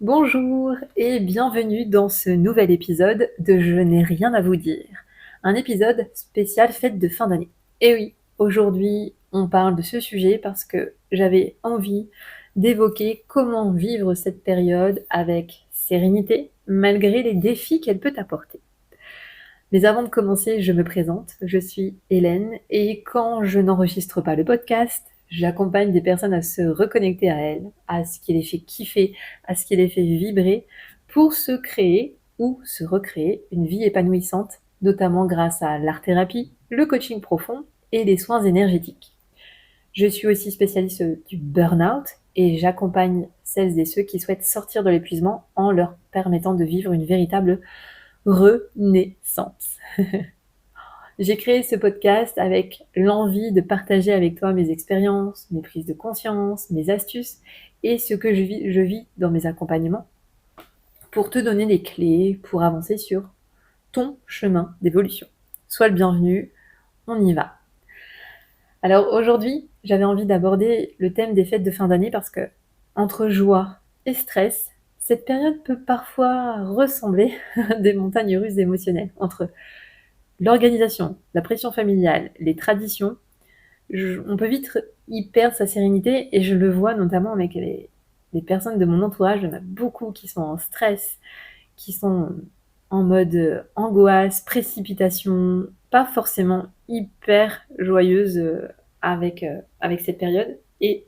Bonjour et bienvenue dans ce nouvel épisode de Je n'ai rien à vous dire. Un épisode spécial fête de fin d'année. Et oui, aujourd'hui on parle de ce sujet parce que j'avais envie d'évoquer comment vivre cette période avec sérénité malgré les défis qu'elle peut apporter. Mais avant de commencer, je me présente, je suis Hélène et quand je n'enregistre pas le podcast, j'accompagne des personnes à se reconnecter à elles, à ce qui les fait kiffer, à ce qui les fait vibrer pour se créer ou se recréer une vie épanouissante, notamment grâce à l'art-thérapie, le coaching profond et les soins énergétiques. Je suis aussi spécialiste du burn-out et j'accompagne celles et ceux qui souhaitent sortir de l'épuisement en leur permettant de vivre une véritable renaissance. J'ai créé ce podcast avec l'envie de partager avec toi mes expériences, mes prises de conscience, mes astuces et ce que je vis dans mes accompagnements pour te donner des clés pour avancer sur ton chemin d'évolution. Sois le bienvenu, on y va. Alors aujourd'hui, j'avais envie d'aborder le thème des fêtes de fin d'année parce que entre joie et stress, cette période peut parfois ressembler à des montagnes russes émotionnelles entre l'organisation, la pression familiale, les traditions. On peut vite y perdre sa sérénité et je le vois notamment avec les personnes de mon entourage. Il y en a beaucoup qui sont en stress, qui sont en mode angoisse, précipitation, pas forcément hyper joyeuse avec cette période. Et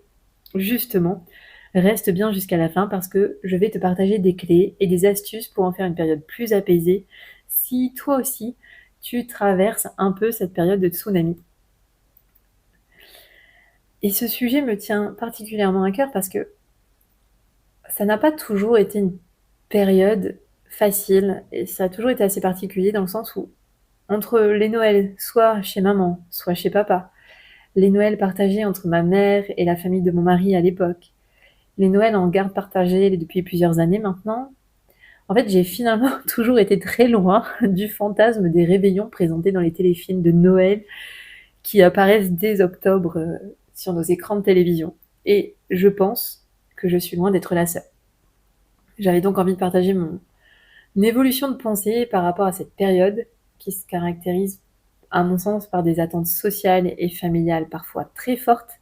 justement, reste bien jusqu'à la fin parce que je vais te partager des clés et des astuces pour en faire une période plus apaisée si toi aussi tu traverses un peu cette période de tsunami. Et ce sujet me tient particulièrement à cœur parce que ça n'a pas toujours été une période facile et ça a toujours été assez particulier dans le sens où entre les Noëls, soit chez maman, soit chez papa, les Noëls partagés entre ma mère et la famille de mon mari à l'époque, les Noëls en garde partagée depuis plusieurs années maintenant, en fait, j'ai finalement toujours été très loin du fantasme des réveillons présentés dans les téléfilms de Noël qui apparaissent dès octobre sur nos écrans de télévision. Et je pense que je suis loin d'être la seule. J'avais donc envie de partager mon évolution de pensée par rapport à cette période qui se caractérise, à mon sens, par des attentes sociales et familiales parfois très fortes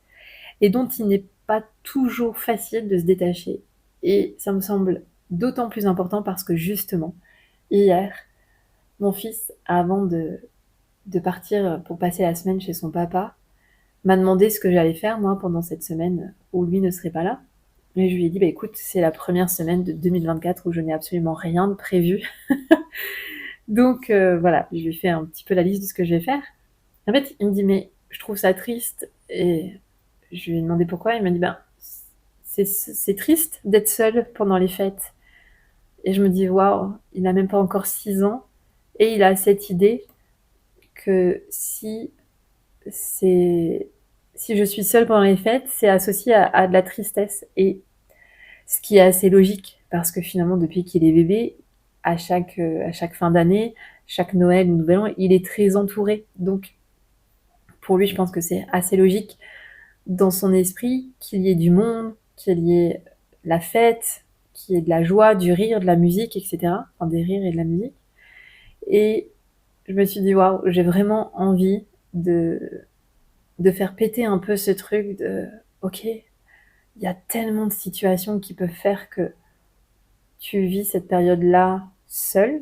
et dont il n'est pas toujours facile de se détacher. Et ça me semble d'autant plus important parce que justement, hier, mon fils, avant de partir pour passer la semaine chez son papa, m'a demandé ce que j'allais faire moi pendant cette semaine où lui ne serait pas là. Et je lui ai dit, bah écoute, c'est la première semaine de 2024 où je n'ai absolument rien de prévu. Donc voilà, je lui ai fait un petit peu la liste de ce que je vais faire. En fait, il me dit, mais je trouve ça triste. Et je lui ai demandé pourquoi. Il m'a dit, ben, c'est triste d'être seul pendant les fêtes. Et je me dis, waouh, il n'a même pas encore 6 ans. Et il a cette idée que c'est si je suis seule pendant les fêtes, c'est associé à de la tristesse. Et ce qui est assez logique, parce que finalement, depuis qu'il est bébé, à chaque fin d'année, chaque Noël ou Nouvel An, il est très entouré. Donc, pour lui, je pense que c'est assez logique dans son esprit qu'il y ait du monde, qu'il y ait la fête, qu'il y ait de la joie, du rire, de la musique, etc. Enfin, des rires et de la musique. Et je me suis dit, waouh, j'ai vraiment envie de faire péter un peu ce truc de, ok, il y a tellement de situations qui peuvent faire que tu vis cette période-là seule,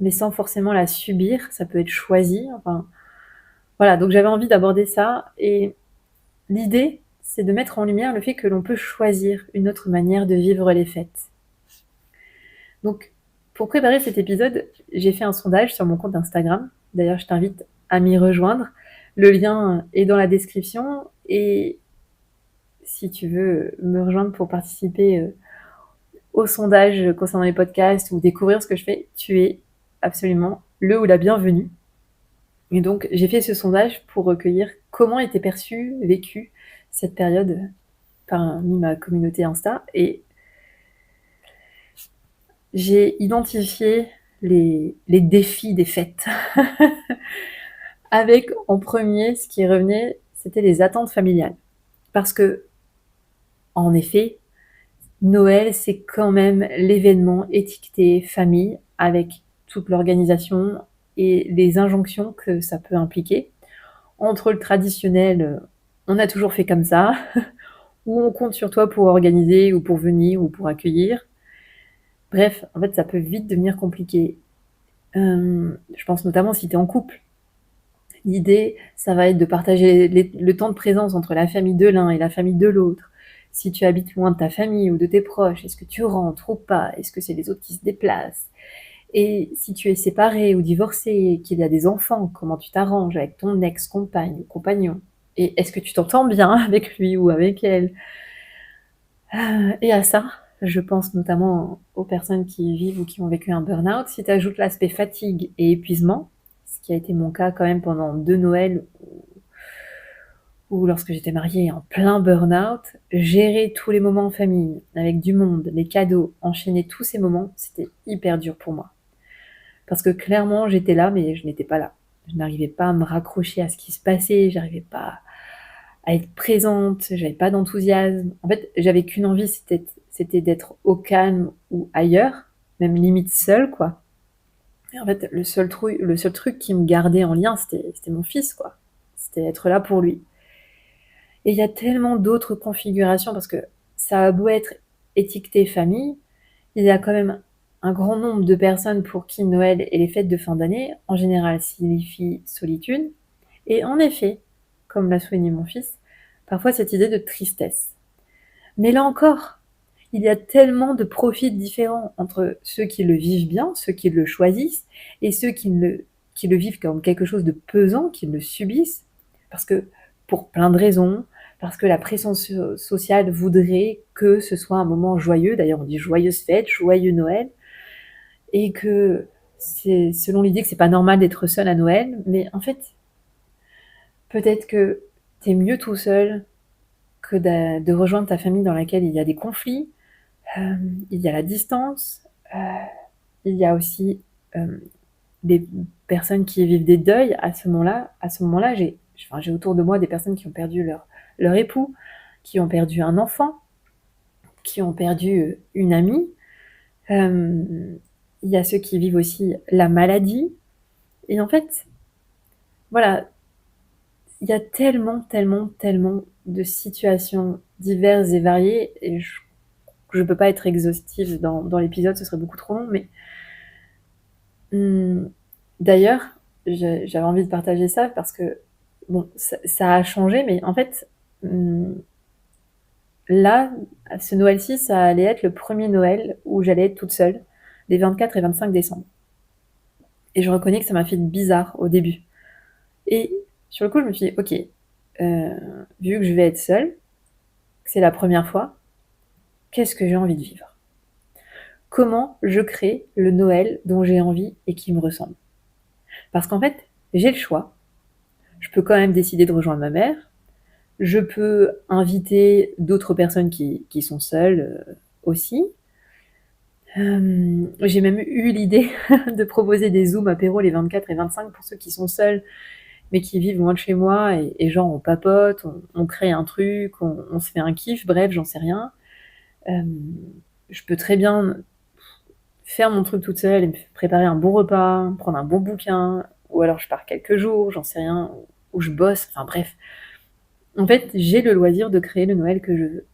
mais sans forcément la subir. Ça peut être choisi. Enfin, voilà. Donc j'avais envie d'aborder ça. Et l'idée, c'est de mettre en lumière le fait que l'on peut choisir une autre manière de vivre les fêtes. Donc, pour préparer cet épisode, j'ai fait un sondage sur mon compte Instagram. D'ailleurs, je t'invite à m'y rejoindre. Le lien est dans la description. Et si tu veux me rejoindre pour participer au sondage concernant les podcasts ou découvrir ce que je fais, tu es absolument le ou la bienvenue. Et donc, j'ai fait ce sondage pour recueillir comment était perçue, vécue cette période parmi ma communauté Insta. Et j'ai identifié les défis des fêtes. Avec, en premier, ce qui revenait, c'était les attentes familiales. Parce que, en effet, Noël, c'est quand même l'événement étiqueté famille avec toute l'organisation et les injonctions que ça peut impliquer. Entre le traditionnel, on a toujours fait comme ça, ou on compte sur toi pour organiser ou pour venir ou pour accueillir. Bref, en fait, ça peut vite devenir compliqué. Je pense notamment si tu es en couple. L'idée, ça va être de partager le temps de présence entre la famille de l'un et la famille de l'autre. Si tu habites loin de ta famille ou de tes proches, est-ce que tu rentres ou pas? Est-ce que c'est les autres qui se déplacent? Et si tu es séparé ou divorcé, qu'il y a des enfants, comment tu t'arranges avec ton ex-compagne ou compagnon? Et est-ce que tu t'entends bien avec lui ou avec elle? Et à ça, je pense notamment aux personnes qui vivent ou qui ont vécu un burn-out. Si tu ajoutes l'aspect fatigue et épuisement, ce qui a été mon cas quand même pendant 2 Noëls ou lorsque j'étais mariée en plein burn-out, gérer tous les moments en famille, avec du monde, les cadeaux, enchaîner tous ces moments, c'était hyper dur pour moi. Parce que clairement, j'étais là, mais je n'étais pas là. Je n'arrivais pas à me raccrocher à ce qui se passait, j'arrivais pas à être présente, j'avais pas d'enthousiasme. En fait, j'avais qu'une envie, c'était d'être au calme ou ailleurs, même limite seule, quoi. Et en fait, le seul truc qui me gardait en lien, c'était mon fils, quoi. C'était être là pour lui. Et il y a tellement d'autres configurations parce que ça a beau être étiqueté famille, il y a quand même un grand nombre de personnes pour qui Noël et les fêtes de fin d'année, en général, signifient solitude. Et en effet, comme l'a souligné mon fils, parfois cette idée de tristesse. Mais là encore, il y a tellement de profils différents entre ceux qui le vivent bien, ceux qui le choisissent, et ceux qui le vivent comme quelque chose de pesant, qui le subissent, parce que pour plein de raisons, parce que la pression sociale voudrait que ce soit un moment joyeux, d'ailleurs on dit joyeuse fête, joyeux Noël, et que c'est selon l'idée que c'est pas normal d'être seul à Noël, mais en fait, peut-être que t'es mieux tout seul que de rejoindre ta famille dans laquelle il y a des conflits, il y a la distance, il y a aussi des personnes qui vivent des deuils à ce moment-là. À ce moment-là, j'ai autour de moi des personnes qui ont perdu leur époux, qui ont perdu un enfant, qui ont perdu une amie. Il y a ceux qui vivent aussi la maladie. Et en fait, voilà, il y a tellement, tellement, tellement de situations diverses et variées. Et je ne peux pas être exhaustive dans l'épisode, ce serait beaucoup trop long, mais d'ailleurs, j'avais envie de partager ça parce que, bon, ça a changé, mais en fait, là, ce Noël-ci, ça allait être le premier Noël où j'allais être toute seule, les 24 et 25 décembre. Et je reconnais que ça m'a fait bizarre au début. Et sur le coup, je me suis dit, ok, vu que je vais être seule, que c'est la première fois, qu'est-ce que j'ai envie de vivre? Comment je crée le Noël dont j'ai envie et qui me ressemble? Parce qu'en fait, j'ai le choix. Je peux quand même décider de rejoindre ma mère. Je peux inviter d'autres personnes qui sont seules aussi. J'ai même eu l'idée de proposer des Zooms apéro les 24 et 25 pour ceux qui sont seuls, mais qui vivent loin de chez moi, et genre on papote, on crée un truc, on se fait un kiff, bref, j'en sais rien. Je peux très bien faire mon truc toute seule et me préparer un bon repas, prendre un bon bouquin, ou alors je pars quelques jours, j'en sais rien, ou je bosse, enfin bref. En fait, j'ai le loisir de créer le Noël que je veux.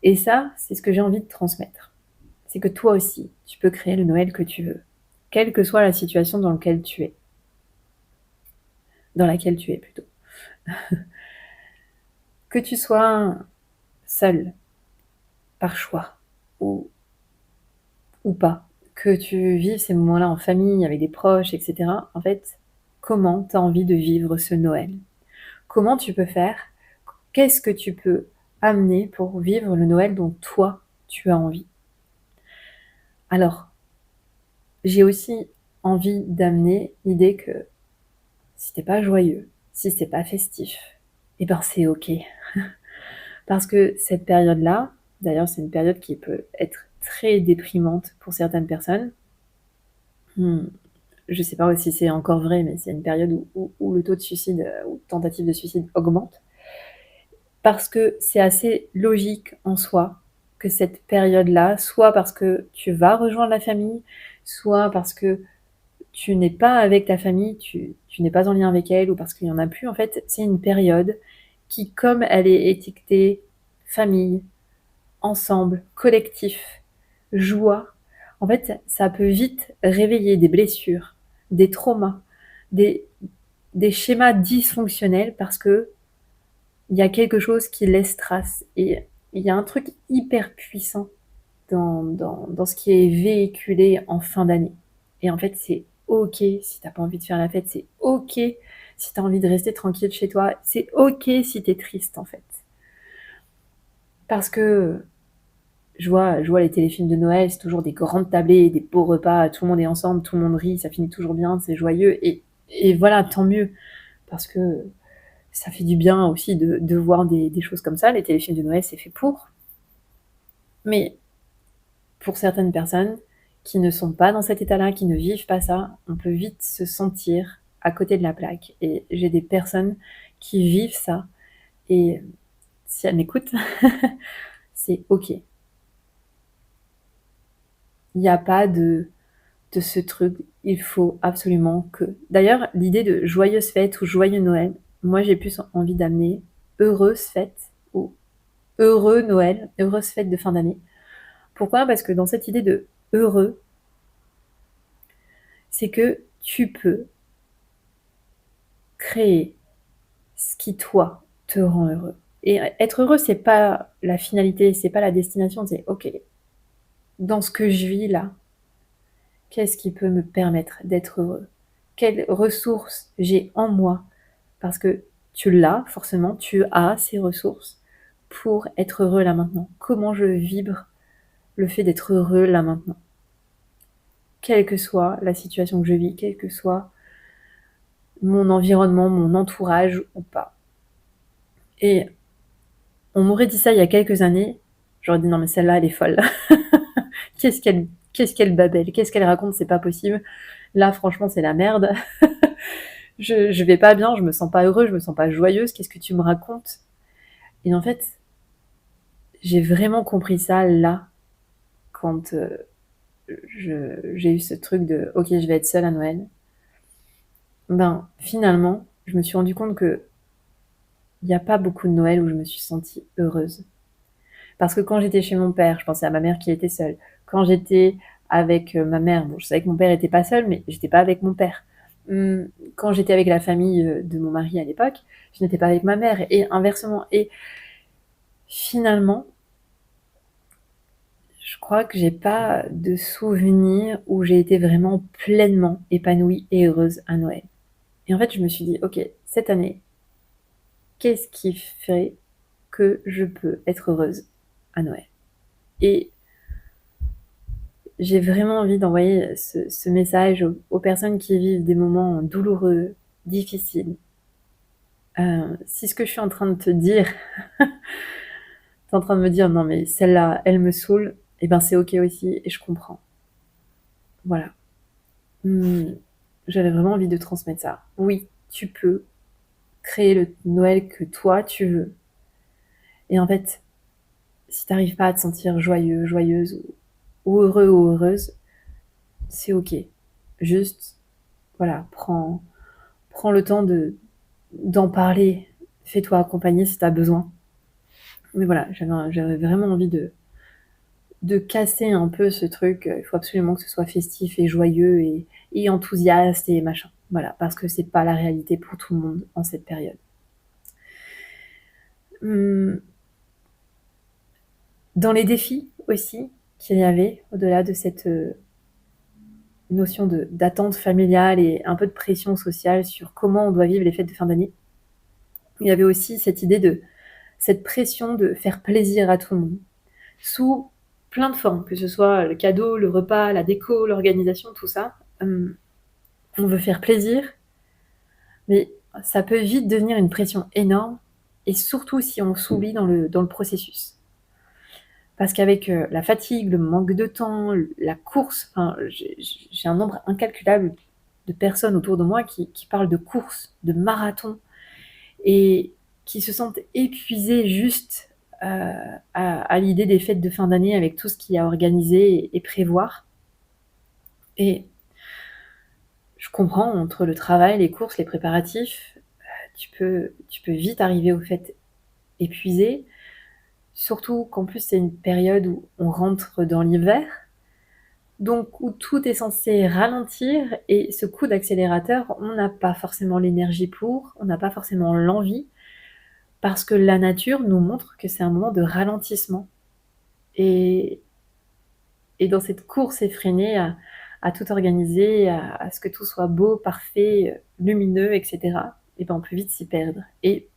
Et ça, c'est ce que j'ai envie de transmettre. C'est que toi aussi, tu peux créer le Noël que tu veux, quelle que soit la situation dans laquelle tu es. Dans laquelle tu es plutôt. Que tu sois seul, par choix, ou pas, que tu vives ces moments-là en famille, avec des proches, etc. En fait, comment tu as envie de vivre ce Noël? Comment tu peux faire? Qu'est-ce que tu peux amener pour vivre le Noël dont toi, tu as envie? Alors, j'ai aussi envie d'amener l'idée que si t'es pas joyeux, si c'est pas festif, eh ben c'est ok. Parce que cette période-là, d'ailleurs c'est une période qui peut être très déprimante pour certaines personnes. Je sais pas si c'est encore vrai, mais c'est une période où le taux de suicide ou tentative de suicide augmente. Parce que c'est assez logique en soi que cette période-là, soit parce que tu vas rejoindre la famille, soit parce que tu n'es pas avec ta famille, tu n'es pas en lien avec elle ou parce qu'il y en a plus, en fait, c'est une période qui, comme elle est étiquetée famille, ensemble, collectif, joie, en fait, ça peut vite réveiller des blessures, des traumas, des des schémas dysfonctionnels parce qu'il y a quelque chose qui laisse trace et il y a un truc hyper puissant dans ce qui est véhiculé en fin d'année et en fait, c'est OK si tu as pas envie de faire la fête, c'est OK si tu as envie de rester tranquille chez toi, c'est OK si tu es triste, en fait. Parce que je vois les téléfilms de Noël, c'est toujours des grandes tablées, des beaux repas, tout le monde est ensemble, tout le monde rit, ça finit toujours bien, c'est joyeux et voilà, tant mieux parce que ça fait du bien aussi de voir des choses comme ça. Les téléfilms de Noël, c'est fait pour. Mais pour certaines personnes qui ne sont pas dans cet état-là, qui ne vivent pas ça, on peut vite se sentir à côté de la plaque. Et j'ai des personnes qui vivent ça. Et si elles m'écoutent, c'est OK. Il n'y a pas de ce truc, il faut absolument que. D'ailleurs, l'idée de joyeuse fête ou joyeux Noël, moi j'ai plus envie d'amener heureuse fête ou heureux Noël, heureuse fête de fin d'année. Pourquoi? Parce que dans cette idée de heureux, c'est que tu peux créer ce qui, toi, te rend heureux. Et être heureux, c'est pas la finalité, c'est pas la destination, c'est OK, dans ce que je vis là, qu'est-ce qui peut me permettre d'être heureux? Quelles ressources j'ai en moi? Parce que tu l'as, forcément, tu as ces ressources pour être heureux là maintenant. Comment je vibre le fait d'être heureux là maintenant? Quelle que soit la situation que je vis, quel que soit mon environnement, mon entourage ou pas. Et on m'aurait dit ça il y a quelques années, j'aurais dit non mais celle-là elle est folle. Qu'est-ce qu'elle babelle, qu'est-ce qu'elle raconte, c'est pas possible. Là franchement c'est la merde. je vais pas bien, je me sens pas heureux, je me sens pas joyeuse, qu'est-ce que tu me racontes? Et en fait, j'ai vraiment compris ça là, quand j'ai eu ce truc de ok je vais être seule à Noël. Ben finalement, je me suis rendu compte que il n'y a pas beaucoup de Noël où je me suis sentie heureuse. Parce que quand j'étais chez mon père, je pensais à ma mère qui était seule. Quand j'étais avec ma mère, bon, je savais que mon père était pas seul, mais j'étais pas avec mon père. Quand j'étais avec la famille de mon mari à l'époque, je n'étais pas avec ma mère, et inversement. Et finalement, je crois que j'ai pas de souvenir où j'ai été vraiment pleinement épanouie et heureuse à Noël. Et en fait, je me suis dit, ok, cette année, qu'est-ce qui fait que je peux être heureuse à Noël? Et j'ai vraiment envie d'envoyer ce message aux personnes qui vivent des moments douloureux, difficiles. Si ce que je suis en train de te dire, t'es en train de me dire non mais celle-là, elle me saoule, et ben c'est ok aussi et je comprends. Voilà. J'avais vraiment envie de transmettre ça. Oui, tu peux créer le Noël que toi tu veux. Et en fait, si t'arrives pas à te sentir joyeux, joyeuse ou heureux ou heureuse, c'est ok. Juste, voilà, prends le temps d'en parler. Fais-toi accompagner si t'as besoin. Mais voilà, j'avais vraiment envie de casser un peu ce truc. Il faut absolument que ce soit festif et joyeux et enthousiaste et machin. Voilà, parce que c'est pas la réalité pour tout le monde en cette période. Dans les défis aussi qu'il y avait, au-delà de cette notion d'attente familiale et un peu de pression sociale sur comment on doit vivre les fêtes de fin d'année, il y avait aussi cette idée de cette pression de faire plaisir à tout le monde, sous plein de formes, que ce soit le cadeau, le repas, la déco, l'organisation, tout ça. On veut faire plaisir, mais ça peut vite devenir une pression énorme, et surtout si on s'oublie dans le processus. Parce qu'avec la fatigue, le manque de temps, la course, enfin, j'ai un nombre incalculable de personnes autour de moi qui parlent de course, de marathon, et qui se sentent épuisées juste à l'idée des fêtes de fin d'année avec tout ce qu'il y a à organiser et prévoir. Et je comprends, entre le travail, les courses, les préparatifs, tu peux vite arriver aux fêtes épuisé, surtout qu'en plus c'est une période où on rentre dans l'hiver, donc où tout est censé ralentir et ce coup d'accélérateur, on n'a pas forcément l'énergie pour, on n'a pas forcément l'envie, parce que la nature nous montre que c'est un moment de ralentissement. Et, et dans cette course effrénée à tout organiser, à ce que tout soit beau, parfait, lumineux, etc., et ben on peut vite s'y perdre. Et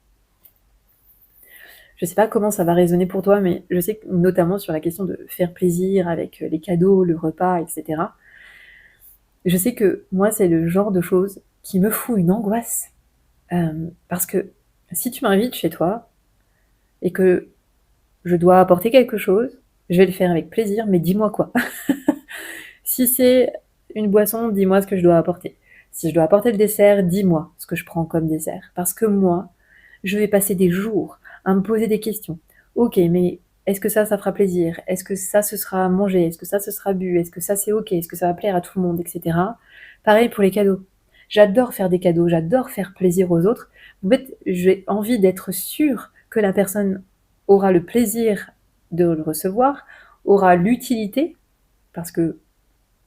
je sais pas comment ça va résonner pour toi, mais je sais que notamment sur la question de faire plaisir avec les cadeaux, le repas, etc. Je sais que moi, c'est le genre de choses qui me fout une angoisse. Parce que si tu m'invites chez toi et que je dois apporter quelque chose, je vais le faire avec plaisir, mais dis-moi quoi. Si c'est une boisson, dis-moi ce que je dois apporter. Si je dois apporter le dessert, dis-moi ce que je prends comme dessert. Parce que moi, je vais passer des jours à me poser des questions. Ok, mais est-ce que ça fera plaisir? Est-ce que ça, ce sera mangé? Est-ce que ça, ce sera bu? Est-ce que ça, c'est ok? Est-ce que ça va plaire à tout le monde, etc. Pareil pour les cadeaux. J'adore faire des cadeaux, j'adore faire plaisir aux autres. En fait, j'ai envie d'être sûre que la personne aura le plaisir de le recevoir, aura l'utilité, parce que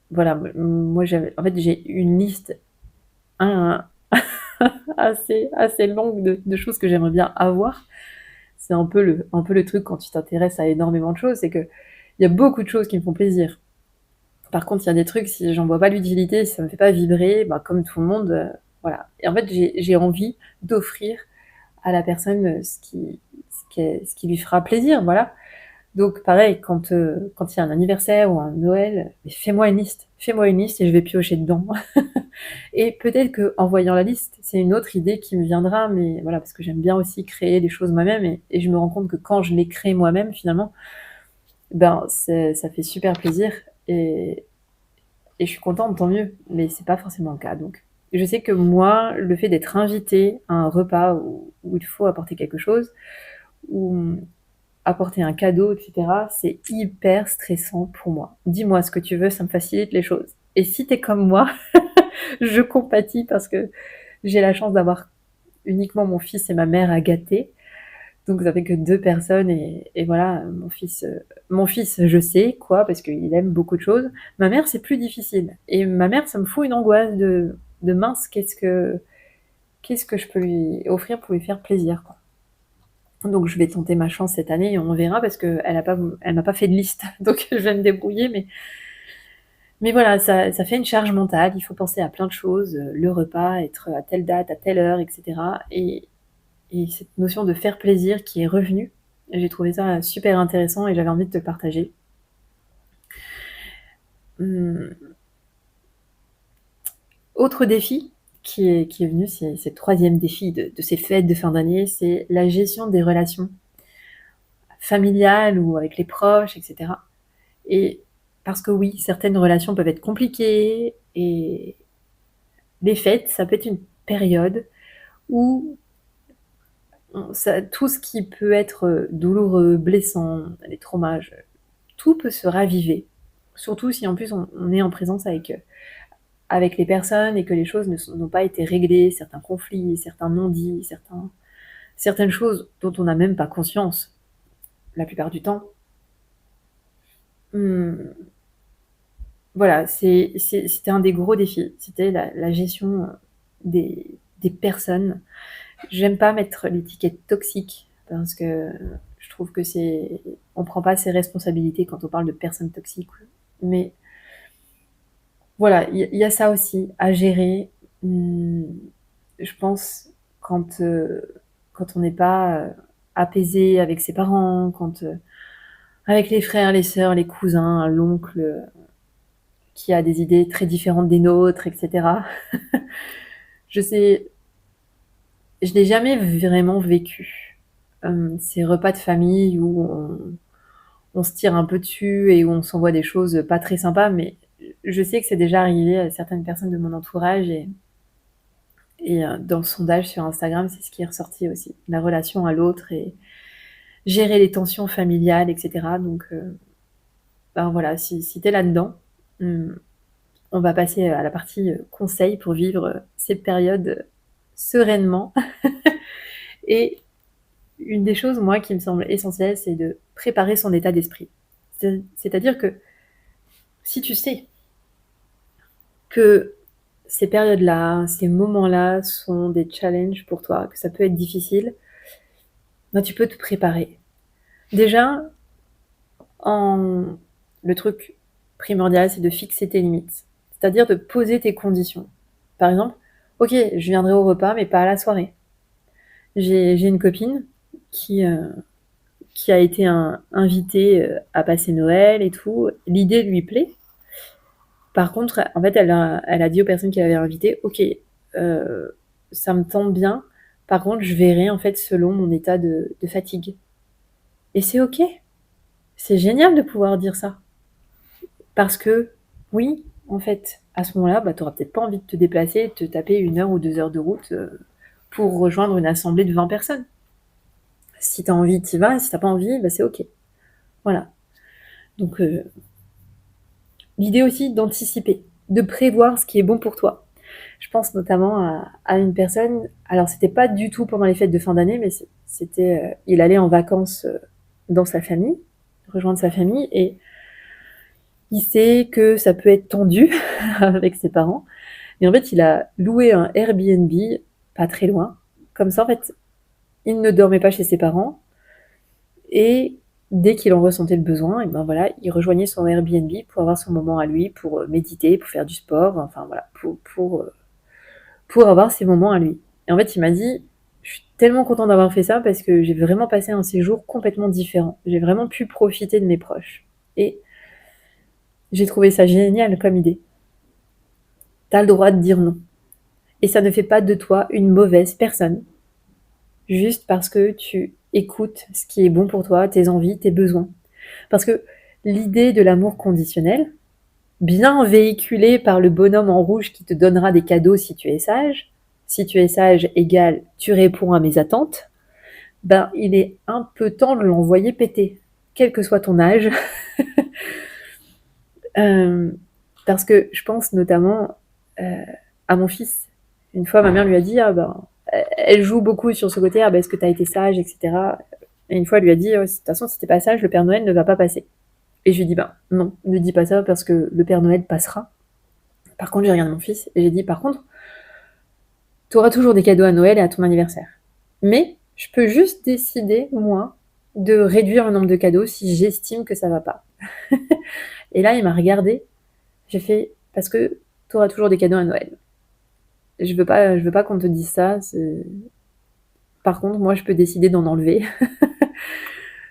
voilà, moi en fait j'ai une liste un, assez longue de choses que j'aimerais bien avoir. C'est un peu le truc quand tu t'intéresses à énormément de choses, c'est que il y a beaucoup de choses qui me font plaisir. Par contre, il y a des trucs, si j'en vois pas l'utilité, si ça me fait pas vibrer, bah, comme tout le monde, voilà. Et en fait, j'ai envie d'offrir à la personne ce qui lui fera plaisir, voilà. Donc pareil, quand il y a un anniversaire ou un Noël, mais fais-moi une liste et je vais piocher dedans. Et peut-être qu'en voyant la liste, c'est une autre idée qui me viendra, mais voilà, parce que j'aime bien aussi créer les choses moi-même et je me rends compte que quand je les crée moi-même, finalement, ben ça fait super plaisir et, et je suis contente, tant mieux, mais c'est pas forcément le cas. Donc je sais que moi, le fait d'être invitée à un repas où il faut apporter quelque chose, ou apporter un cadeau, etc., c'est hyper stressant pour moi. Dis-moi ce que tu veux, ça me facilite les choses. Et si t'es comme moi, je compatis parce que j'ai la chance d'avoir uniquement mon fils et ma mère à gâter. Donc ça fait que deux personnes et voilà, mon fils, je sais quoi, parce qu'il aime beaucoup de choses. Ma mère, c'est plus difficile. Et ma mère, ça me fout une angoisse de mince, qu'est-ce que je peux lui offrir pour lui faire plaisir, quoi. Donc je vais tenter ma chance cette année et on verra parce qu'elle elle m'a pas fait de liste. Donc je vais me débrouiller, mais voilà, ça fait une charge mentale. Il faut penser à plein de choses, le repas, être à telle date, à telle heure, etc. Et cette notion de faire plaisir qui est revenue, j'ai trouvé ça super intéressant et j'avais envie de te le partager. Hum, Autre défi qui est venu, c'est le troisième défi de ces fêtes de fin d'année, c'est la gestion des relations familiales ou avec les proches, etc. Et parce que oui, certaines relations peuvent être compliquées et les fêtes, ça peut être une période où tout ce qui peut être douloureux, blessant, les traumas, tout peut se raviver. Surtout si en plus on est en présence avec les personnes et que les choses n'ont pas été réglées, certains conflits, certains non-dits, certaines choses dont on n'a même pas conscience la plupart du temps. Hum, Voilà, c'était un des gros défis. C'était la gestion des personnes. J'aime pas mettre l'étiquette toxique parce que je trouve que on prend pas ses responsabilités quand on parle de personnes toxiques. Mais voilà, il y a ça aussi à gérer. Je pense quand, euh, quand on n'est pas apaisé avec ses parents, avec les frères, les sœurs, les cousins, l'oncle qui a des idées très différentes des nôtres, etc. Je sais, je n'ai jamais vraiment vécu ces repas de famille où on se tire un peu dessus et où on s'envoie des choses pas très sympas, mais je sais que c'est déjà arrivé à certaines personnes de mon entourage et dans le sondage sur Instagram, c'est ce qui est ressorti aussi, la relation à l'autre. Et gérer les tensions familiales, et cetera. Donc, ben voilà, si tu es là-dedans, on va passer à la partie conseils pour vivre ces périodes sereinement. Et une des choses, moi, qui me semble essentielle, c'est de préparer son état d'esprit. C'est-à-dire que si tu sais que ces périodes-là, ces moments-là sont des challenges pour toi, que ça peut être difficile, ben tu peux te préparer. Déjà, le truc primordial, c'est de fixer tes limites. C'est-à-dire de poser tes conditions. Par exemple, ok, je viendrai au repas, mais pas à la soirée. J'ai une copine qui a été invitée à passer Noël et tout. L'idée lui plaît. Par contre, en fait, elle a dit aux personnes qui l'avaient invitée, ok, ça me tente bien. Par contre, je verrai en fait selon mon état de fatigue. Et c'est ok. C'est génial de pouvoir dire ça. Parce que, oui, en fait, à ce moment-là, bah, tu n'auras peut-être pas envie de te déplacer et de te taper 1 heure ou 2 heures de route pour rejoindre une assemblée de 20 personnes. Si tu as envie, tu y vas. Si tu n'as pas envie, bah, c'est ok. Voilà. Donc, l'idée aussi d'anticiper, de prévoir ce qui est bon pour toi. Je pense notamment à une personne, alors c'était pas du tout pendant les fêtes de fin d'année, mais c'était, il allait en vacances dans sa famille, rejoindre sa famille, et il sait que ça peut être tendu avec ses parents. Et en fait, il a loué un Airbnb pas très loin. Comme ça, en fait, il ne dormait pas chez ses parents. Et dès qu'il en ressentait le besoin, et ben voilà, il rejoignait son Airbnb pour avoir son moment à lui, pour méditer, pour faire du sport, enfin voilà, pour avoir ses moments à lui. Et en fait, il m'a dit, je suis tellement content d'avoir fait ça parce que j'ai vraiment passé un séjour complètement différent. J'ai vraiment pu profiter de mes proches. Et j'ai trouvé ça génial comme idée. T'as le droit de dire non. Et ça ne fait pas de toi une mauvaise personne. Juste parce que tu écoutes ce qui est bon pour toi, tes envies, tes besoins. Parce que l'idée de l'amour conditionnel, bien véhiculée par le bonhomme en rouge qui te donnera des cadeaux si tu es sage égale tu réponds à mes attentes, ben il est un peu temps de l'envoyer péter, quel que soit ton âge. Parce que je pense notamment à mon fils. Une fois, ma mère lui a dit, ah ben, elle joue beaucoup sur ce côté, ah ben, est-ce que tu as été sage, etc. Et une fois, elle lui a dit, de toute façon, si t'es pas sage, le Père Noël ne va pas passer. Et je lui ai dit, ben non, ne dis pas ça parce que le Père Noël passera. Par contre, j'ai regardé mon fils et j'ai dit, par contre, tu auras toujours des cadeaux à Noël et à ton anniversaire. Mais je peux juste décider, moi, de réduire le nombre de cadeaux si j'estime que ça va pas. Et là, il m'a regardé. J'ai fait, parce que tu auras toujours des cadeaux à Noël. Je veux pas qu'on te dise ça. Par contre, moi, je peux décider d'en enlever.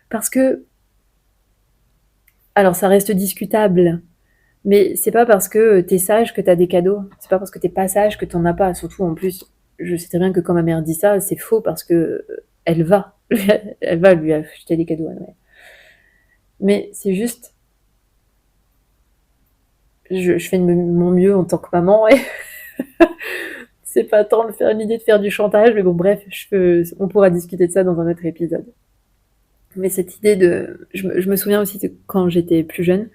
Parce que, alors ça reste discutable, mais c'est pas parce que t'es sage que t'as des cadeaux. C'est pas parce que t'es pas sage que t'en as pas. Surtout, en plus, je sais très bien que quand ma mère dit ça, c'est faux parce que elle va. Elle va lui acheter des cadeaux à Noël. Mais c'est juste, je fais de mon mieux en tant que maman et c'est pas tant de faire l'idée de faire du chantage, mais bon, bref, on pourra discuter de ça dans un autre épisode. Mais cette idée de, je me souviens aussi de quand j'étais plus jeune,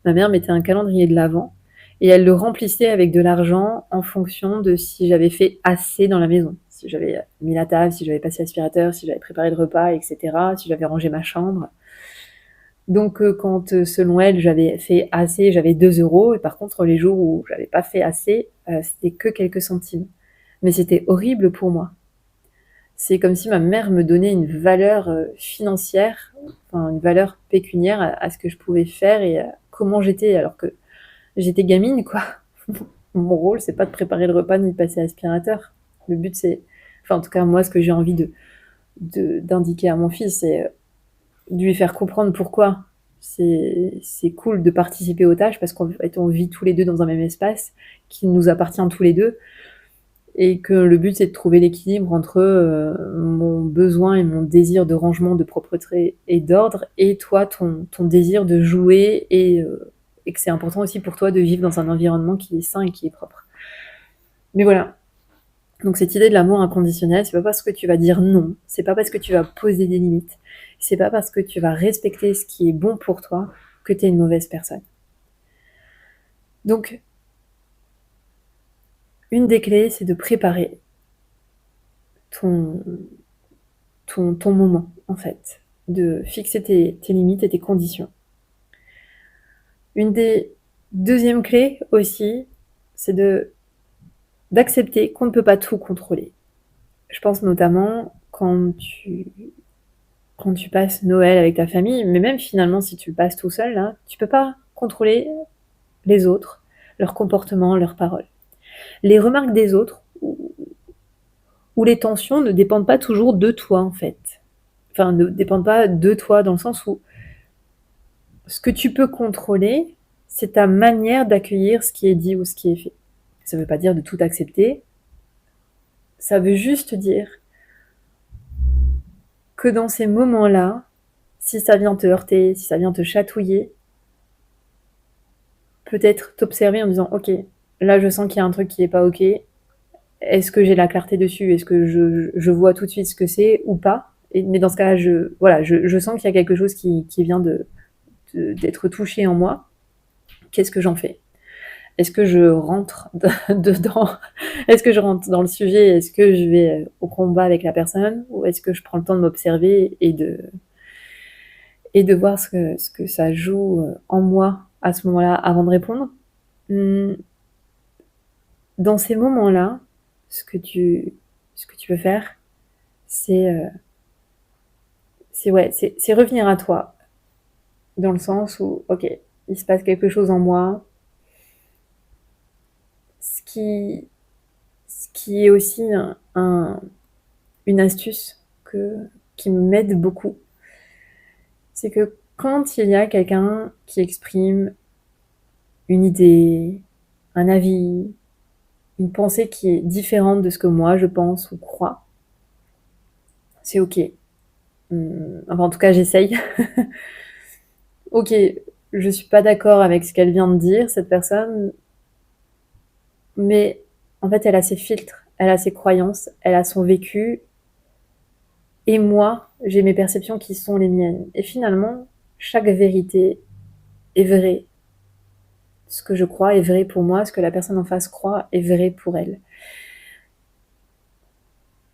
ma mère mettait un calendrier de l'Avent et elle le remplissait avec de l'argent en fonction de si j'avais fait assez dans la maison. Si j'avais mis la table, si j'avais passé l'aspirateur, si j'avais préparé le repas, etc. Si j'avais rangé ma chambre. Donc quand selon elle j'avais fait assez, j'avais 2 €. Et par contre les jours où j'avais pas fait assez, c'était que quelques centimes. Mais c'était horrible pour moi. C'est comme si ma mère me donnait une valeur financière, enfin une valeur pécuniaire à ce que je pouvais faire et à comment j'étais, alors que j'étais gamine, quoi. Mon rôle, c'est pas de préparer le repas ni de passer l'aspirateur. Le but, c'est, enfin en tout cas moi, ce que j'ai envie d'indiquer à mon fils, c'est de lui faire comprendre pourquoi c'est cool de participer aux tâches parce qu'en fait on vit tous les deux dans un même espace qui nous appartient tous les deux. Et que le but, c'est de trouver l'équilibre entre mon besoin et mon désir de rangement, de propreté et d'ordre, et toi, ton désir de jouer, et que c'est important aussi pour toi de vivre dans un environnement qui est sain et qui est propre. Mais voilà, Donc cette idée de l'amour inconditionnel, c'est pas parce que tu vas dire non, c'est pas parce que tu vas poser des limites, c'est pas parce que tu vas respecter ce qui est bon pour toi que tu es une mauvaise personne. Donc, une des clés, c'est de préparer ton, ton moment, en fait, de fixer tes limites et tes conditions. Une des deuxièmes clés aussi, c'est d'accepter qu'on ne peut pas tout contrôler. Je pense notamment quand tu passes Noël avec ta famille, mais même finalement si tu le passes tout seul, là, tu peux pas contrôler les autres, leur comportement, leurs paroles. Les remarques des autres ou les tensions ne dépendent pas toujours de toi, en fait. Enfin, ne dépendent pas de toi dans le sens où ce que tu peux contrôler, c'est ta manière d'accueillir ce qui est dit ou ce qui est fait. Ça ne veut pas dire de tout accepter. Ça veut juste dire que dans ces moments-là, si ça vient te heurter, si ça vient te chatouiller, peut-être t'observer en disant ok, là je sens qu'il y a un truc qui est pas ok. Est-ce que j'ai la clarté dessus? Est-ce que je vois tout de suite ce que c'est ou pas? Mais dans ce cas-là, je sens qu'il y a quelque chose qui vient d'être touché en moi. Qu'est-ce que j'en fais? Est-ce que je rentre dedans? Est-ce que je rentre dans le sujet? Est-ce que je vais au combat avec la personne? Ou est-ce que je prends le temps de m'observer et de voir ce que ça joue en moi à ce moment-là avant de répondre? Dans ces moments-là, ce que tu veux faire, c'est c'est revenir à toi, dans le sens où, ok, il se passe quelque chose en moi, ce qui, ce qui est aussi une astuce qui m'aide beaucoup, c'est que quand il y a quelqu'un qui exprime une idée, un avis, une pensée qui est différente de ce que moi je pense ou crois, c'est ok. Enfin, en tout cas, j'essaye. Ok, je suis pas d'accord avec ce qu'elle vient de dire, cette personne, mais en fait, elle a ses filtres, elle a ses croyances, elle a son vécu, et moi, j'ai mes perceptions qui sont les miennes. Et finalement, chaque vérité est vraie. Ce que je crois est vrai pour moi, ce que la personne en face croit est vrai pour elle.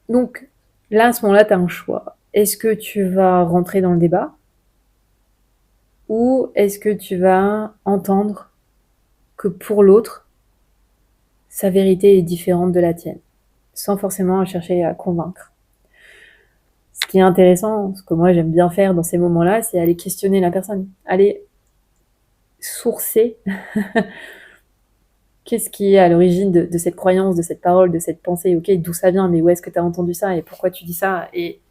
Donc, là, à ce moment-là, tu as un choix. Est-ce que tu vas rentrer dans le débat ou est-ce que tu vas entendre que pour l'autre, sa vérité est différente de la tienne, sans forcément chercher à convaincre. Ce qui est intéressant, ce que moi j'aime bien faire dans ces moments-là, c'est aller questionner la personne, aller sourcer qu'est-ce qui est à l'origine de cette croyance, de cette parole, de cette pensée, ok, d'où ça vient, mais où est-ce que tu as entendu ça et pourquoi tu dis ça et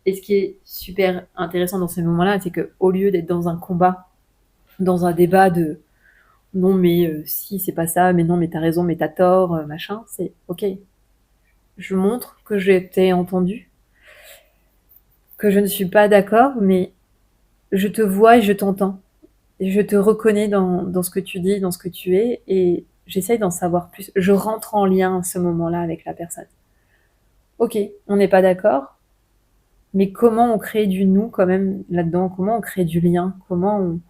ce qui est super intéressant dans ces moments-là, c'est qu'au lieu d'être dans un combat, dans un débat de non mais si c'est pas ça, mais non mais t'as raison, mais t'as tort, machin, c'est ok, je montre que j'ai été entendue, que je ne suis pas d'accord, mais je te vois et je t'entends. Et je te reconnais dans ce que tu dis, dans ce que tu es, et j'essaye d'en savoir plus. Je rentre en lien à ce moment-là avec la personne. Ok, on n'est pas d'accord, mais comment on crée du nous quand même là-dedans? Comment on crée du lien? Comment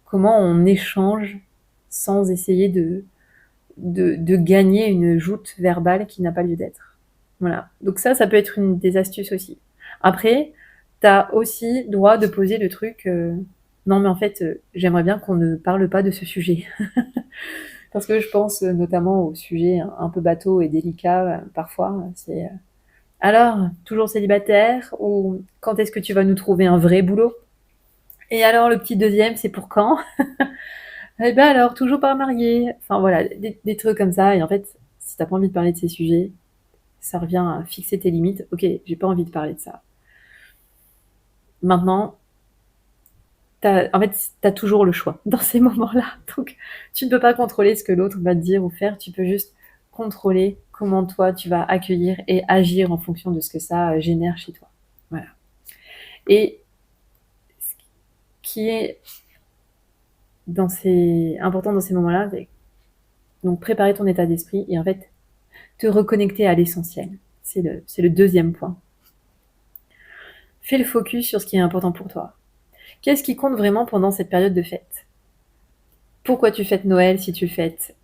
on échange sans essayer de gagner une joute verbale qui n'a pas lieu d'être? Voilà. Donc ça peut être une des astuces aussi. Après, t'as aussi droit de poser le truc. Non, mais en fait, j'aimerais bien qu'on ne parle pas de ce sujet. Parce que je pense notamment au sujet un peu bateau et délicat, parfois. C'est alors, toujours célibataire ou quand est-ce que tu vas nous trouver un vrai boulot? Et alors, le petit deuxième, c'est pour quand? Eh ben alors, toujours pas marié. Enfin voilà, des trucs comme ça. Et en fait, si t'as pas envie de parler de ces sujets, ça revient à fixer tes limites. Ok, j'ai pas envie de parler de ça. Maintenant, en fait, t'as toujours le choix dans ces moments-là. Donc, tu ne peux pas contrôler ce que l'autre va te dire ou faire. Tu peux juste contrôler comment toi tu vas accueillir et agir en fonction de ce que ça génère chez toi. Voilà. Et ce qui est important dans ces moments-là, c'est donc préparer ton état d'esprit et en fait te reconnecter à l'essentiel. C'est le deuxième point. Fais le focus sur ce qui est important pour toi. Qu'est-ce qui compte vraiment pendant cette période de fête? Pourquoi tu fêtes Noël si tu le fêtes?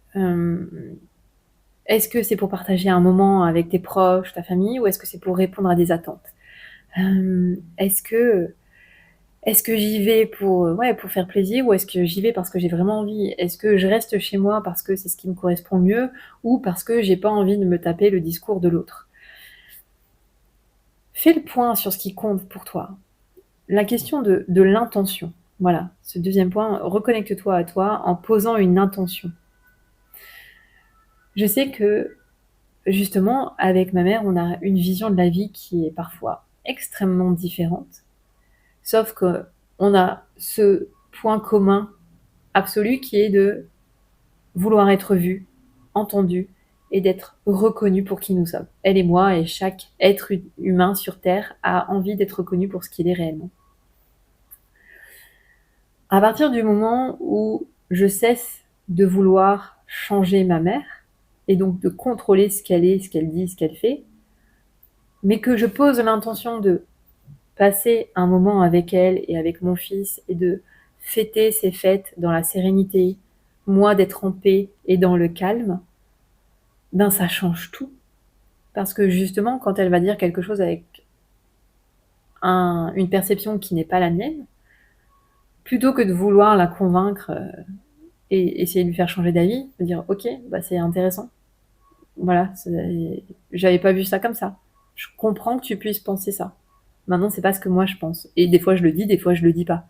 Est-ce que c'est pour partager un moment avec tes proches, ta famille, ou est-ce que c'est pour répondre à des attentes? Est-ce que j'y vais pour faire plaisir, ou est-ce que j'y vais parce que j'ai vraiment envie? Est-ce que je reste chez moi parce que c'est ce qui me correspond le mieux, ou parce que j'ai pas envie de me taper le discours de l'autre? Fais le point sur ce qui compte pour toi. La question de l'intention. Voilà, ce deuxième point, reconnecte-toi à toi en posant une intention. Je sais que, justement, avec ma mère, on a une vision de la vie qui est parfois extrêmement différente. Sauf qu'on a ce point commun absolu qui est de vouloir être vu, entendu et d'être reconnu pour qui nous sommes. Elle et moi, et chaque être humain sur Terre a envie d'être reconnu pour ce qu'il est réellement. À partir du moment où je cesse de vouloir changer ma mère, et donc de contrôler ce qu'elle est, ce qu'elle dit, ce qu'elle fait, mais que je pose l'intention de passer un moment avec elle et avec mon fils, et de fêter ces fêtes dans la sérénité, moi d'être en paix et dans le calme, ben ça change tout. Parce que justement, quand elle va dire quelque chose avec une perception qui n'est pas la mienne, plutôt que de vouloir la convaincre et essayer de lui faire changer d'avis, de dire ok, bah c'est intéressant. Voilà, j'avais pas vu ça comme ça. Je comprends que tu puisses penser ça. Maintenant, c'est pas ce que moi je pense. Et des fois je le dis, des fois je le dis pas.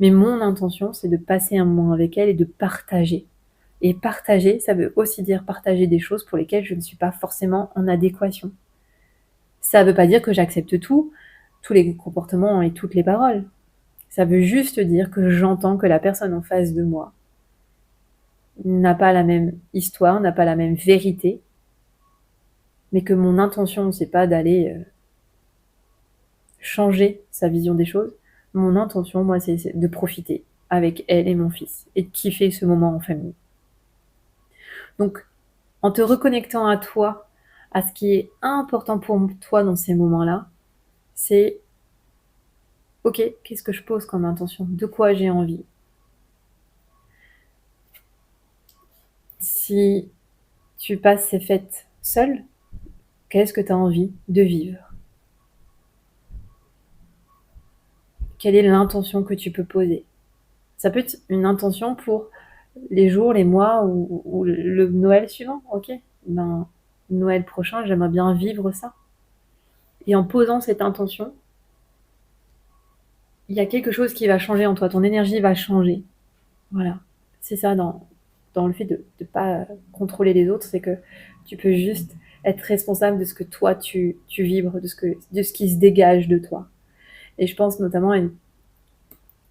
Mais mon intention, c'est de passer un moment avec elle et de partager. Et partager, ça veut aussi dire partager des choses pour lesquelles je ne suis pas forcément en adéquation. Ça veut pas dire que j'accepte tout, tous les comportements et toutes les paroles. Ça veut juste dire que j'entends que la personne en face de moi n'a pas la même histoire, n'a pas la même vérité, mais que mon intention, c'est pas d'aller changer sa vision des choses. Mon intention, moi, c'est de profiter avec elle et mon fils, et de kiffer ce moment en famille. Donc, en te reconnectant à toi, à ce qui est important pour toi dans ces moments-là, c'est ok, qu'est-ce que je pose comme intention? De quoi j'ai envie? Si tu passes ces fêtes seule, qu'est-ce que tu as envie de vivre? Quelle est l'intention que tu peux poser? Ça peut être une intention pour les jours, les mois ou le Noël suivant. Ok, ben, Noël prochain, j'aimerais bien vivre ça. Et en posant cette intention, il y a quelque chose qui va changer en toi. Ton énergie va changer. Voilà. C'est ça dans le fait de ne pas contrôler les autres, c'est que tu peux juste être responsable de ce que toi tu vibres, de ce qui se dégage de toi. Et je pense notamment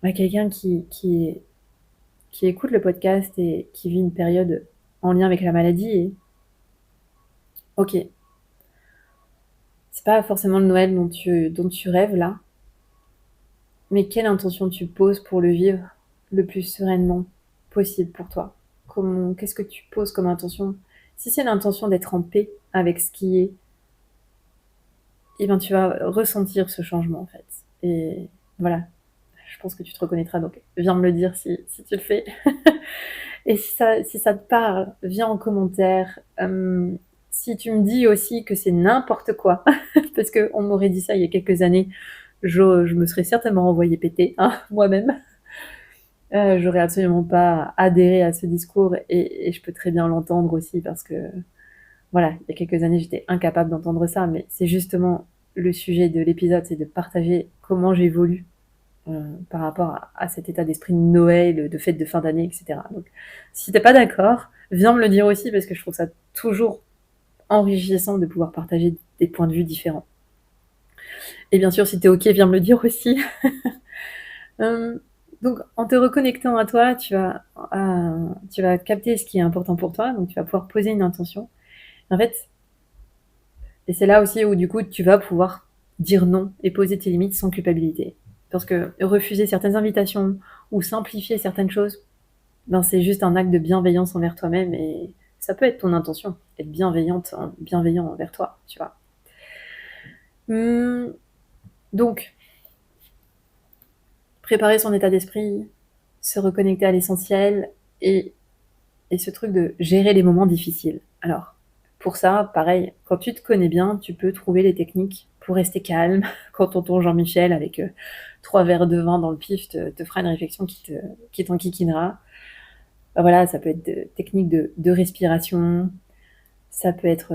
à quelqu'un qui écoute le podcast et qui vit une période en lien avec la maladie. Et ok, c'est pas forcément le Noël dont tu rêves là, mais quelle intention tu poses pour le vivre le plus sereinement possible pour toi? Qu'est-ce que tu poses comme intention? Si c'est l'intention d'être en paix avec ce qui est, eh ben tu vas ressentir ce changement en fait. Et voilà, je pense que tu te reconnaîtras, donc viens me le dire si tu le fais. Et si ça te parle, viens en commentaire. Si tu me dis aussi que c'est n'importe quoi, parce qu'on m'aurait dit ça il y a quelques années, je me serais certainement envoyé péter, hein, moi-même. J'aurais absolument pas adhéré à ce discours, et je peux très bien l'entendre aussi, parce que voilà, il y a quelques années j'étais incapable d'entendre ça, mais c'est justement le sujet de l'épisode, c'est de partager comment j'évolue par rapport à cet état d'esprit de Noël, de fête de fin d'année, etc. Donc si t'es pas d'accord, viens me le dire aussi, parce que je trouve ça toujours enrichissant de pouvoir partager des points de vue différents. Et bien sûr, si t'es ok, viens me le dire aussi. Donc, en te reconnectant à toi, tu vas capter ce qui est important pour toi, donc tu vas pouvoir poser une intention. En fait, et c'est là aussi où du coup tu vas pouvoir dire non et poser tes limites sans culpabilité. Parce que refuser certaines invitations ou simplifier certaines choses, ben c'est juste un acte de bienveillance envers toi-même, et ça peut être ton intention, être bienveillant envers toi, tu vois. Donc, préparer son état d'esprit, se reconnecter à l'essentiel et ce truc de gérer les moments difficiles. Alors, pour ça, pareil, quand tu te connais bien, tu peux trouver les techniques pour rester calme. Quand tonton Jean-Michel, avec 3 verres de vin dans le pif, te fera une réflexion qui t'enquiquinera. Ben voilà, ça peut être techniques de respiration, ça peut être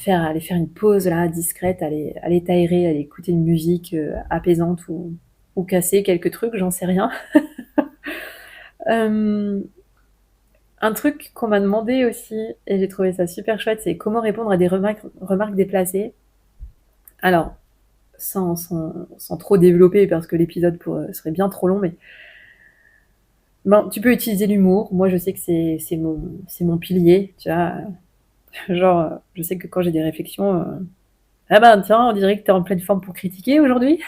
aller faire une pause là, discrète, aller t'aérer, aller écouter une musique apaisante ou casser quelques trucs, j'en sais rien. Un truc qu'on m'a demandé aussi, et j'ai trouvé ça super chouette, c'est comment répondre à des remarques déplacées. Alors, sans trop développer, parce que l'épisode serait bien trop long, mais tu peux utiliser l'humour. Moi, je sais que c'est mon pilier, tu vois. Genre, je sais que quand j'ai des réflexions, ah ben tiens, on dirait que t'es en pleine forme pour critiquer aujourd'hui.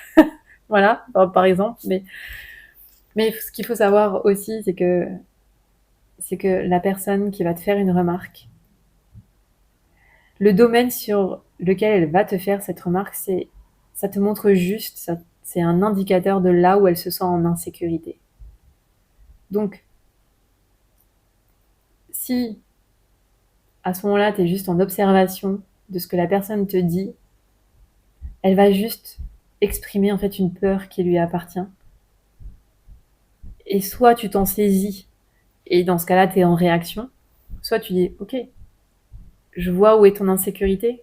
Voilà, par exemple. Mais ce qu'il faut savoir aussi, c'est que la personne qui va te faire une remarque, le domaine sur lequel elle va te faire cette remarque, ça te montre juste, c'est un indicateur de là où elle se sent en insécurité. Donc, si à ce moment-là, tu es juste en observation de ce que la personne te dit, elle va juste exprimer en fait une peur qui lui appartient. Et soit tu t'en saisis, et dans ce cas-là, tu es en réaction, soit tu dis, ok, je vois où est ton insécurité,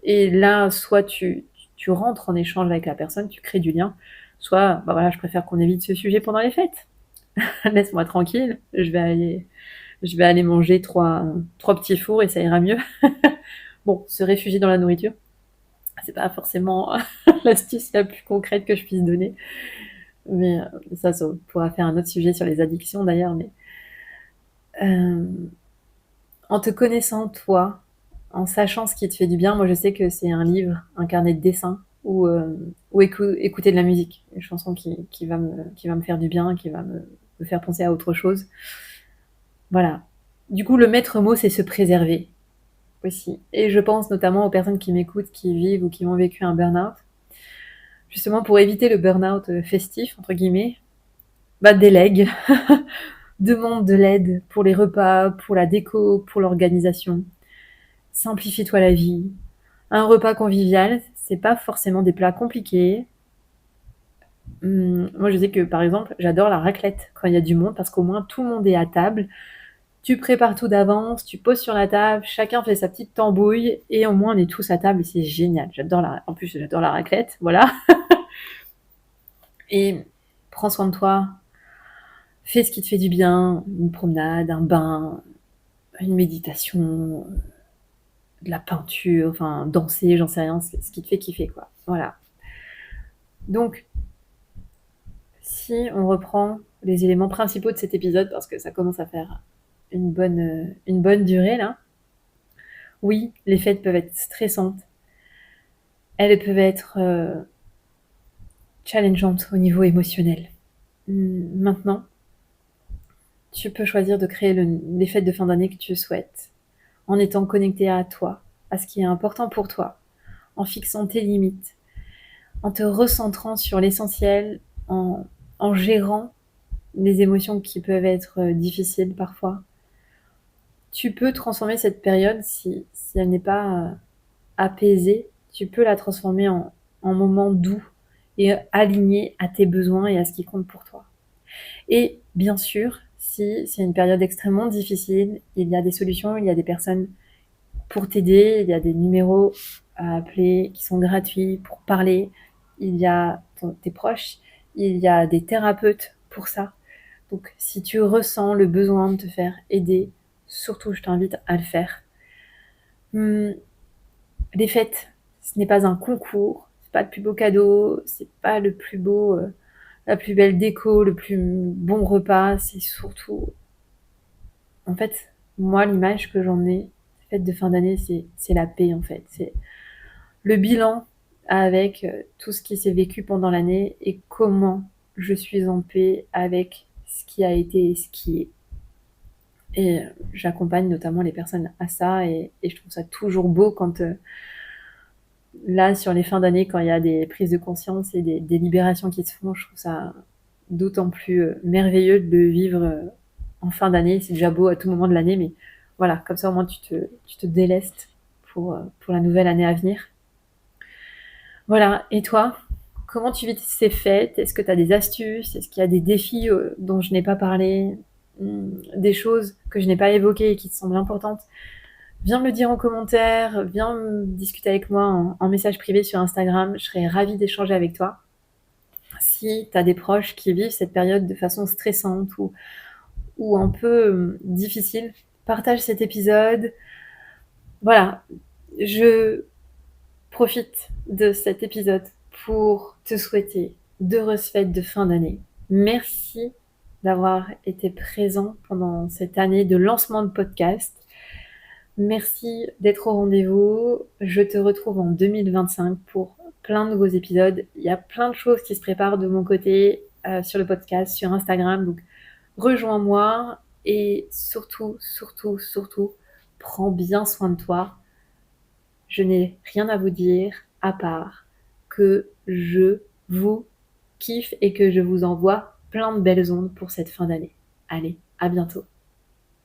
et là, soit tu rentres en échange avec la personne, tu crées du lien, soit, bah voilà, je préfère qu'on évite ce sujet pendant les fêtes. Laisse-moi tranquille, je vais aller manger trois petits fours et ça ira mieux. Bon, se réfugier dans la nourriture, c'est pas forcément l'astuce la plus concrète que je puisse donner. Mais ça pourra faire un autre sujet sur les addictions d'ailleurs. Mais en te connaissant toi, en sachant ce qui te fait du bien, moi je sais que c'est un livre, un carnet de dessin ou écouter de la musique, une chanson qui va me faire du bien, qui va me faire penser à autre chose. Voilà. Du coup, le maître mot, c'est se préserver aussi. Et je pense notamment aux personnes qui m'écoutent, qui vivent ou qui ont vécu un burn-out. Justement, pour éviter le burn-out festif, entre guillemets, délègue. Demande de l'aide pour les repas, pour la déco, pour l'organisation. Simplifie-toi la vie. Un repas convivial, c'est pas forcément des plats compliqués. Moi, je sais que, par exemple, j'adore la raclette quand il y a du monde, parce qu'au moins, tout le monde est à table. Tu prépares tout d'avance, tu poses sur la table, chacun fait sa petite tambouille, et au moins, on est tous à table, et c'est génial. En plus, j'adore la raclette, voilà. Et prends soin de toi. Fais ce qui te fait du bien, une promenade, un bain, une méditation, de la peinture, enfin danser, j'en sais rien, ce qui te fait kiffer, quoi. Voilà. Donc, si on reprend les éléments principaux de cet épisode, parce que ça commence à faire une bonne durée là. Oui, les fêtes peuvent être stressantes. Elles peuvent être challengeantes au niveau émotionnel. Maintenant, tu peux choisir de créer les fêtes de fin d'année que tu souhaites, en étant connecté à toi, à ce qui est important pour toi, en fixant tes limites, en te recentrant sur l'essentiel, en gérant les émotions qui peuvent être difficiles parfois. Tu peux transformer cette période, si elle n'est pas apaisée, tu peux la transformer en moment doux et aligné à tes besoins et à ce qui compte pour toi. Et bien sûr, si c'est une période extrêmement difficile, il y a des solutions, il y a des personnes pour t'aider, il y a des numéros à appeler qui sont gratuits pour parler, il y a tes proches, il y a des thérapeutes pour ça. Donc si tu ressens le besoin de te faire aider, surtout je t'invite à le faire. Les fêtes, ce n'est pas un concours, c'est pas le plus beau cadeau, c'est pas le plus beau, la plus belle déco, le plus bon repas, c'est surtout, en fait, moi l'image que j'en ai, fête de fin d'année, c'est la paix en fait, c'est le bilan avec tout ce qui s'est vécu pendant l'année et comment je suis en paix avec ce qui a été et ce qui est. Et j'accompagne notamment les personnes à ça et je trouve ça toujours beau quand, là, sur les fins d'année, quand il y a des prises de conscience et des libérations qui se font, je trouve ça d'autant plus, merveilleux de le vivre, en fin d'année. C'est déjà beau à tout moment de l'année, mais voilà, comme ça, au moins, tu te délestes pour la nouvelle année à venir. Voilà, et toi? Comment tu vis ces fêtes? Est-ce que tu as des astuces? Est-ce qu'il y a des défis, dont je n'ai pas parlé? Des choses que je n'ai pas évoquées et qui te semblent importantes? Viens me le dire en commentaire, viens discuter avec moi en message privé sur Instagram, je serais ravie d'échanger avec toi. Si tu as des proches qui vivent cette période de façon stressante ou un peu difficile, partage cet épisode. Voilà, je profite de cet épisode pour te souhaiter d'heureuses fêtes de fin d'année. Merci d'avoir été présent pendant cette année de lancement de podcast. Merci d'être au rendez-vous. Je te retrouve en 2025 pour plein de nouveaux épisodes. Il y a plein de choses qui se préparent de mon côté sur le podcast, sur Instagram. Donc rejoins-moi et surtout, surtout, surtout, prends bien soin de toi. Je n'ai rien à vous dire à part que je vous kiffe et que je vous envoie plein de belles ondes pour cette fin d'année. Allez, à bientôt.